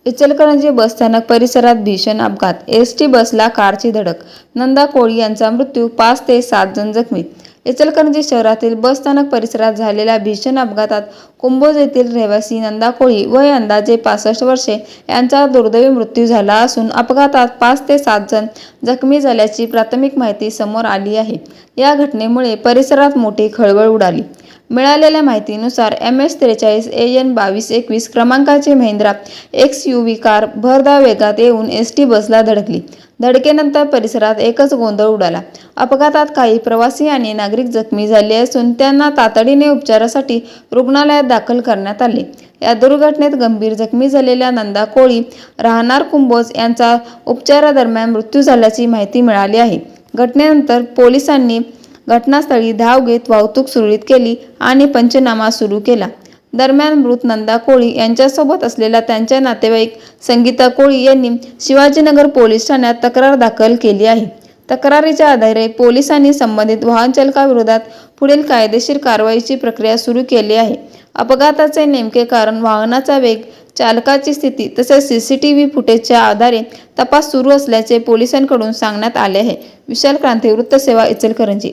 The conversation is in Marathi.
इचलकरंजी बसस्थानक परिसरात भीषण अपघात, एसटी बसला कारची धडक, नंदा कोळी यांचा मृत्यू, 5 ते 7 जण जखमी. इचलकरंजी शहरातील बसस्थानक परिसरात झालेल्या भीषण अपघातात कुंभोज येथील रहिवासी नंदा कोळी वय अंदाजे 65 वर्षे यांचा दुर्दैवी मृत्यू झाला असून अपघातात 5 ते 7 जण जखमी झाल्याची प्राथमिक माहिती समोर आली आहे. या घटनेमुळे परिसरात मोठी खळबळ उडाली. मिळालेल्या माहितीनुसार MS43 AN 2221 क्रमांकाची महिंद्रा XUV कार भरधाव वेगात येऊन एसटी बसला धडकली. धडकेनंतर परिसरात एकच गोंधळ उडाला. अपघातात काही प्रवासी आणि नागरिक जखमी झाले असून त्यांना तातडीने उपचारासाठी रुग्णालयात दाखल करण्यात आले. या दुर्घटनेत गंभीर जखमी झालेल्या नंदा कोळी राहणार कुंभोज यांचा उपचारादरम्यान मृत्यू झाल्याची माहिती मिळाली आहे. घटनेनंतर पोलिसांनी घटनास्थळी धाव घेत वाहतूक सुरळीत केली आणि पंचनामा सुरू केला. दरम्यान मृत नंदा कोळी यांच्यासोबत असलेल्या त्यांच्या नातेवाईक संगीता कोळी यांनी शिवाजीनगर पोलीस ठाण्यात तक्रार दाखल केली आहे. तक्रारीच्या आधारे पोलिसांनी संबंधित वाहनचालकाविरोधात पुढील कायदेशीर कारवाईची प्रक्रिया सुरू केली आहे. अपघाताचे नेमके कारण, वाहनाचा वेग, चालकाची स्थिती तसेच CCTV फुटेजच्या आधारे तपास सुरू असल्याचे पोलिसांकडून सांगण्यात आले आहे. विशाल क्रांती, वृत्तसेवा, इचलकरंजी.